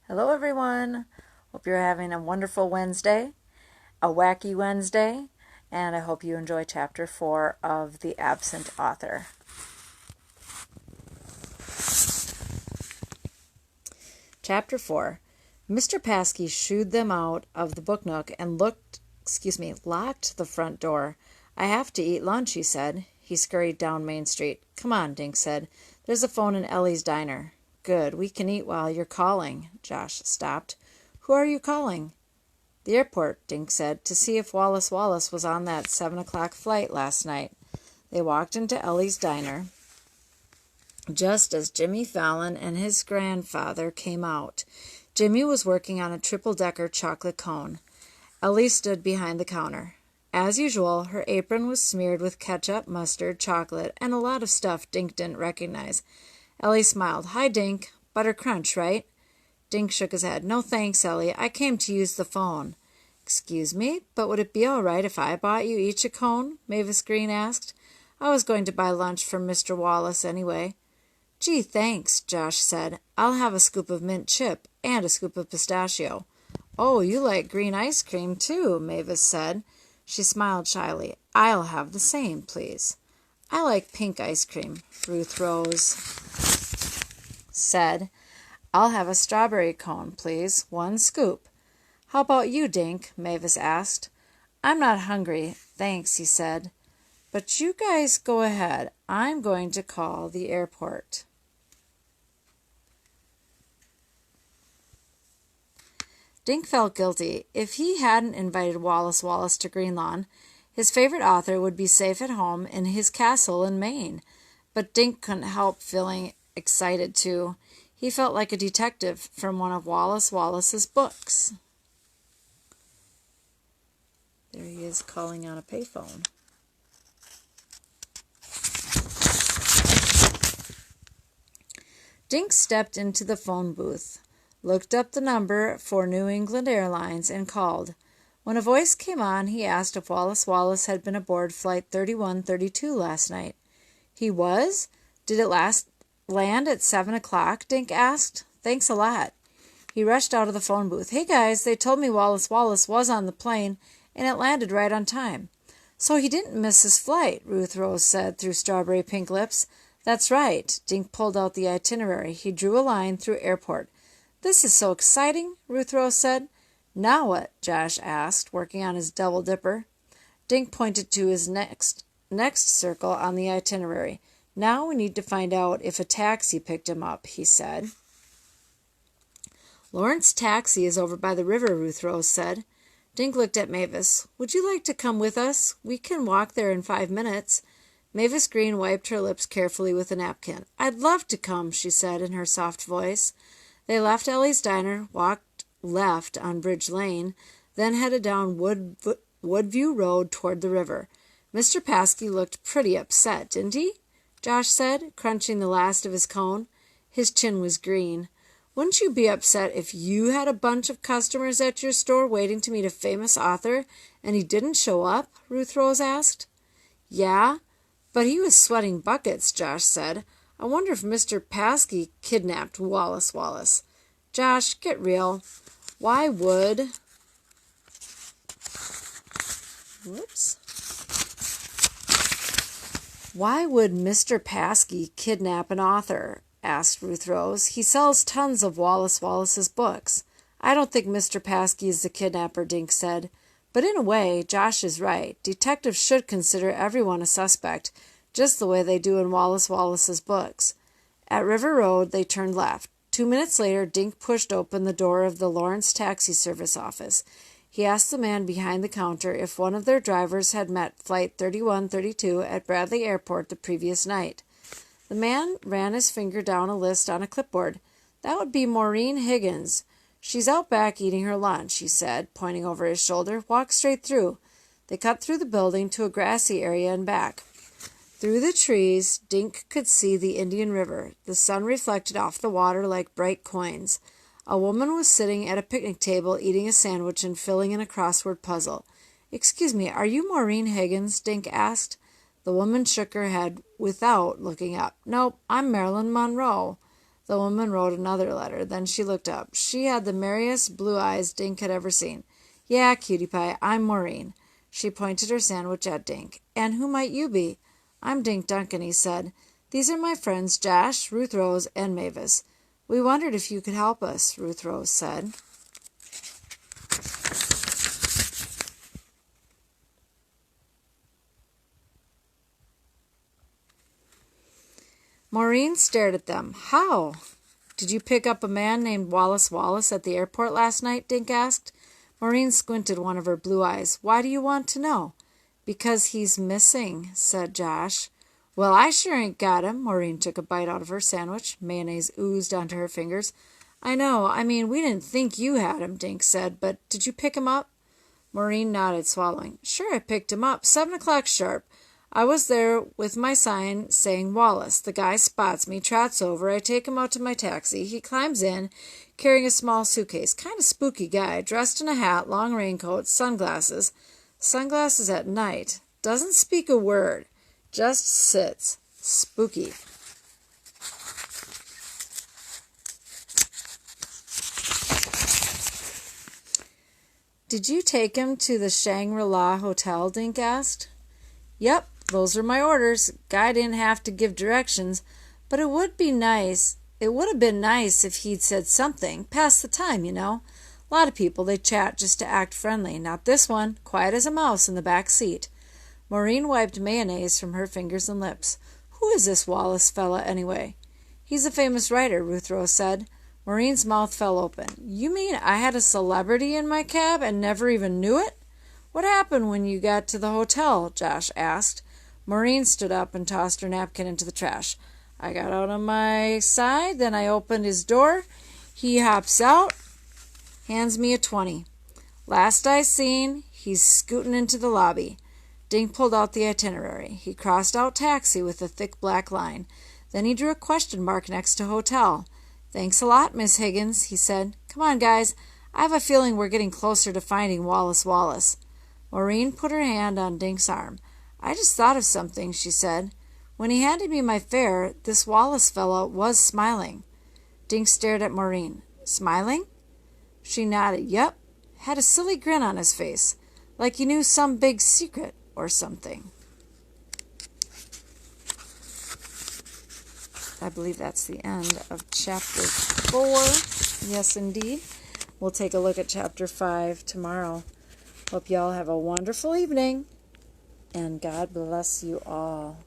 Hello, everyone. Hope you're having a wonderful Wednesday, a wacky Wednesday, and I hope you enjoy Chapter 4 of The Absent Author. Chapter 4. Mr. Paskey shooed them out of the book nook and locked the front door. "I have to eat lunch," he said. He scurried down Main Street. "Come on," Dink said. "There's a phone in Ellie's diner." "Good. We can eat while you're calling." Josh stopped. "Who are you calling?" "The airport," Dink said, "to see if Wallace Wallace was on that 7 o'clock flight last night." They walked into Ellie's diner just as Jimmy Fallon and his grandfather came out. Jimmy was working on a triple-decker chocolate cone. Ellie stood behind the counter. As usual, her apron was smeared with ketchup, mustard, chocolate, and a lot of stuff Dink didn't recognize. Ellie smiled. "Hi, Dink. Butter crunch, right?" Dink shook his head. "No thanks, Ellie. I came to use the phone." "Excuse me, but would it be all right if I bought you each a cone?" Mavis Green asked. "I was going to buy lunch for Mr. Wallace anyway." "Gee, thanks," Josh said. "I'll have a scoop of mint chip and a scoop of pistachio." "Oh, you like green ice cream, too," Mavis said. She smiled shyly. "I'll have the same, please." "I like pink ice cream," Ruth Rose said. "I'll have a strawberry cone, please. 1 scoop." "How about you, Dink?" Mavis asked. "I'm not hungry, thanks," he said. "But you guys go ahead. I'm going to call the airport." Dink felt guilty. If he hadn't invited Wallace Wallace to Greenlawn, his favorite author would be safe at home in his castle in Maine. But Dink couldn't help feeling excited, too. He felt like a detective from one of Wallace Wallace's books. There he is calling on a payphone. Dink stepped into the phone booth, looked up the number for New England Airlines, and called. When a voice came on, he asked if Wallace Wallace had been aboard Flight 3132 last night. "He was? Did it land at 7 o'clock?" Dink asked. "Thanks a lot." He rushed out of the phone booth. "Hey, guys, they told me Wallace Wallace was on the plane, and it landed right on time." "So he didn't miss his flight," Ruth Rose said through strawberry pink lips. "That's right." Dink pulled out the itinerary. He drew a line through airport. "This is so exciting," Ruth Rose said. "Now what?" Josh asked, working on his double dipper. Dink pointed to his next circle on the itinerary. "Now we need to find out if a taxi picked him up," he said. "Lawrence Taxi is over by the river," Ruth Rose said. Dink looked at Mavis. "Would you like to come with us? We can walk there in 5 minutes." Mavis Green wiped her lips carefully with a napkin. "I'd love to come," she said in her soft voice. They left Ellie's diner, walked left on Bridge Lane, then headed down Woodview Road toward the river. "Mr. Paskey looked pretty upset, didn't he?" Josh said, crunching the last of his cone. His chin was green. "Wouldn't you be upset if you had a bunch of customers at your store waiting to meet a famous author, and he didn't show up?" Ruth Rose asked. "Yeah, but he was sweating buckets," Josh said. "I wonder if Mr. Paskey kidnapped Wallace Wallace." "Josh, get real. Why would Mr. Paskey kidnap an author?" asked Ruth Rose. "He sells tons of Wallace Wallace's books." "I don't think Mr. Paskey is the kidnapper," Dink said. "But in a way, Josh is right. Detectives should consider everyone a suspect, just the way they do in Wallace Wallace's books." At River Road, they turned left. 2 minutes later, Dink pushed open the door of the Lawrence Taxi Service office. He asked the man behind the counter if one of their drivers had met Flight 3132 at Bradley Airport the previous night. The man ran his finger down a list on a clipboard. "That would be Maureen Higgins. She's out back eating her lunch," he said, pointing over his shoulder. "Walk straight through." They cut through the building to a grassy area and back. Through the trees, Dink could see the Indian River. The sun reflected off the water like bright coins. A woman was sitting at a picnic table eating a sandwich and filling in a crossword puzzle. "Excuse me, are you Maureen Higgins?" Dink asked. The woman shook her head without looking up. "Nope, I'm Marilyn Monroe." The woman wrote another letter. Then she looked up. She had the merriest blue eyes Dink had ever seen. Yeah, cutie pie, I'm Maureen. She pointed her sandwich at Dink. And who might you be? I'm Dink Duncan, he said. These are my friends Josh, Ruth Rose, and Mavis. We wondered if you could help us, Ruth Rose said. Maureen stared at them. How? Did you pick up a man named Wallace Wallace at the airport last night? Dink asked. Maureen squinted one of her blue eyes. Why do you want to know? Because he's missing, said Josh. Well, I sure ain't got him. Maureen took a bite out of her sandwich. Mayonnaise oozed onto her fingers. I know. I mean, we didn't think you had him, Dink said, but did you pick him up? Maureen nodded, swallowing. Sure, I picked him up. 7 o'clock sharp. I was there with my sign saying Wallace. The guy spots me, trots over. I take him out to my taxi. He climbs in, carrying a small suitcase. Kind of spooky guy, dressed in a hat, long raincoat, sunglasses. Sunglasses at night. Doesn't speak a word. Just sits. Spooky. Did you take him to the Shangri-La Hotel? Dink asked. Yep, those are my orders. Guy didn't have to give directions, but it would be nice. It would have been nice if he'd said something. Pass the time, you know. A lot of people, they chat just to act friendly. Not this one. Quiet as a mouse in the back seat. Maureen wiped mayonnaise from her fingers and lips. Who is this Wallace fella, anyway? He's a famous writer, Ruth Rose said. Maureen's mouth fell open. You mean I had a celebrity in my cab and never even knew it? What happened when you got to the hotel? Josh asked. Maureen stood up and tossed her napkin into the trash. I got out on my side, then I opened his door. He hops out, hands me a 20. Last I seen, he's scooting into the lobby. Dink pulled out the itinerary. He crossed out taxi with a thick black line. Then he drew a question mark next to hotel. Thanks a lot, Miss Higgins, he said. Come on, guys. I have a feeling we're getting closer to finding Wallace Wallace. Maureen put her hand on Dink's arm. I just thought of something, she said. When he handed me my fare, this Wallace fellow was smiling. Dink stared at Maureen. Smiling? She nodded. Yep. Had a silly grin on his face, like he knew some big secret or something. I believe that's the end of chapter 4. Yes, indeed. We'll take a look at chapter 5 tomorrow. Hope y'all have a wonderful evening, and God bless you all.